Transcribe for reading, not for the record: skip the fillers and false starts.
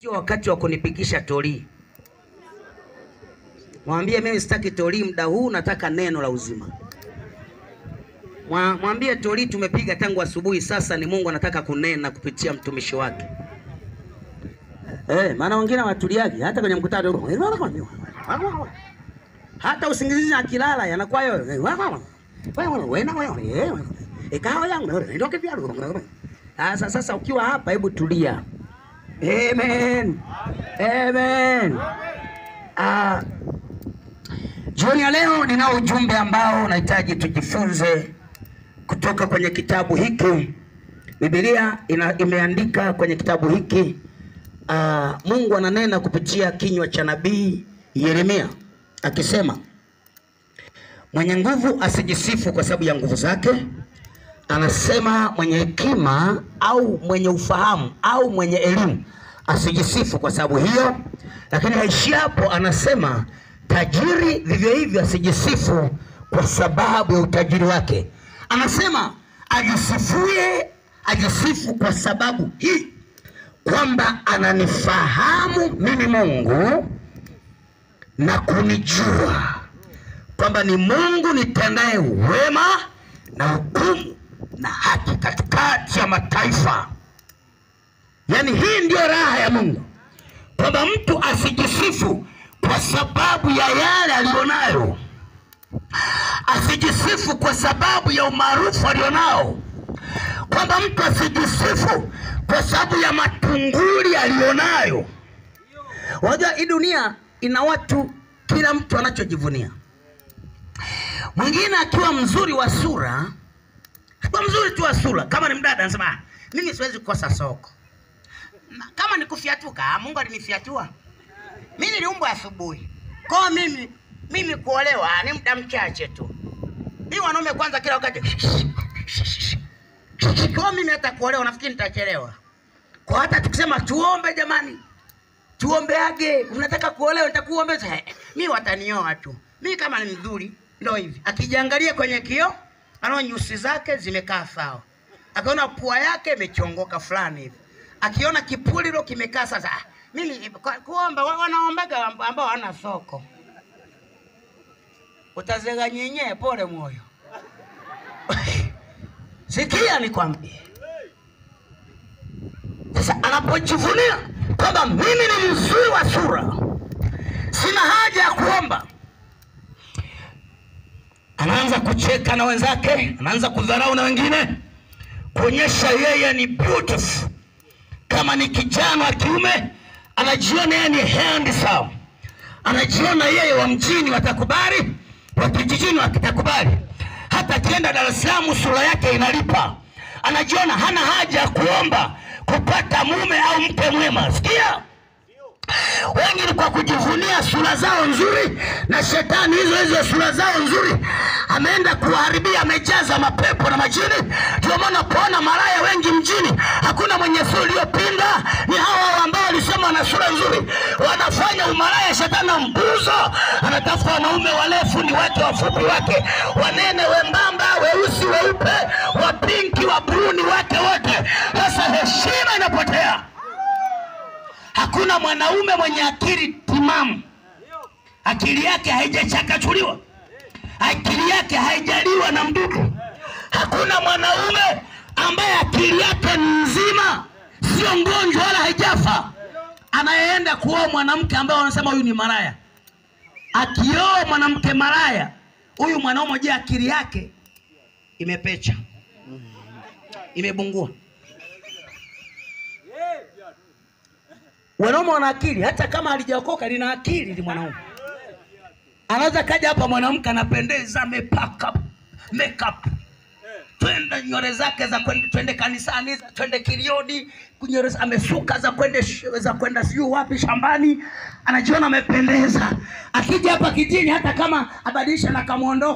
Sio wakati wa kunipikisha toli. Mwambie mimi sitaki toli muda huu, nataka neno la uzima. Mwambie toli tumepiga tangu asubuhi, sasa ni Mungu anataka kunena kupitia mtumishi wake. Maana wengine watuliaji hata kwenye mkutano. Hata usingizi akilala yanakuwa yeye. Sasa ukiwa hapa hebu tulia. Amen. Amen. Jioni ya leo ninao ujumbe ambao nahitaji tujifunze kutoka kwenye kitabu hiki. Biblia imeandika kwenye kitabu hiki, Mungu ananena kupitia kinywa cha nabii Yeremia akisema, mwenye nguvu asijisifu kwa sababu ya nguvu zake. Anasema mwenye hekima au mwenye ufahamu au mwenye elimu asijisifu kwa sababu hiyo. Lakini haishi hapo, anasema tajiri vivyo hivyo asijisifu kwa sababu ya utajiri wake. Anasema ajisifu kwa sababu hii, kwamba ananifahamu mimi Mungu na kunijua kwamba ni Mungu nitendaye wema na hukumu na haki katikati ya mataifa. Yani hii ndio raha ya Mungu, kwamba mtu asijisifu kwa sababu ya yale alionayo, asijisifu kwa sababu ya umaarufu alionao, kwamba mtu asijisifu kwa sababu ya matunguli alionayo. Wajua hii dunia ina watu, kila mtu anachojivunia. Mwingine akiwa mzuri wa sura, kwa mzuri tu wa sura, kama ni mdada anasema mimi siwezi kukosa soko. Kama ni kufiatuka, Mungu alinifiatua. Mimi niliumbwa asubuhi. Kwa mimi kuolewa ni muda mchache tu. Mimi wanaume kwanza kila wakati. Kwa mimi hata kuolewa nafikiri nitachelewa. Kwa hata tukisema tuombe jamani, tuombeage, unataka kuolewa nitakuombe. Mimi watanioa tu. Mimi kama ni mzuri ndio hivi. Akijiangalia kwenye kioo, anaona nyusi zake zimekaa sawa. Akaona pua yake imechongoka fulani hivi. Akiona kipulilo kimekaa sasa. Mimi kuomba wanaombaga ambao hana soko. Utazega nyenye pole moyo. Sikia nikwambie. Sasa anapojivunia kwamba mimi ni mzuri wa sura, sina haja ya kuomba, anaanza kucheka na wenzake, anaanza kudharau na wengine, kuonyesha yeye ni beautiful. Kama ni kijana wa kiume, anajiona yeye ni handsome, anajiona yeye wa mjini watakubali, wa kijijini wakitakubali. Hata akienda Dar es Salaam sura yake inalipa. Anajiona hana haja ya kuomba kupata mume au mke mwema. Sikia, wengi ni kwa kujivunia sura zao nzuri, na shetani hizo sura zao nzuri ameenda kuharibia, amejaza mapepo na majini. Ndio maana kuona maraya wengi mjini, hakuna mwenye sura iliyopinda, ni hao ambao walisema na sura nzuri wanafanya umaraya. Shetani mbuzo anatafuta wanaume warefu, ni wake wafupi wake, wanene, wembamba, weusi, weupe, wa pinki, wa bruni, wake wote. Sasa heshima inapotea. Hakuna mwanaume mwenye akili timamu, akili yake haijachakachuliwa, akili yake haijaliwa na mdudu. Hakuna mwanaume ambaye akili yake nzima, sio mgonjwa wala haijafa, anayeenda kuoa mwanamke ambaye wanasema huyu ni malaya. Akioa mwanamke malaya, huyu mwanaume je, akili yake imepecha, imebungua. Wanaume wana akili, hata kama halijaokoka lina akili. Ni mwanaume anaweza kaja hapa, mwanamke anapendeza, makeup, twende nywele zake za twende kanisani, twende kilioni, nywele amesuka za kwenda sio wapi shambani, anajiona amependeza. Akija hapa kijini, hata kama abadilisha na kamuondoka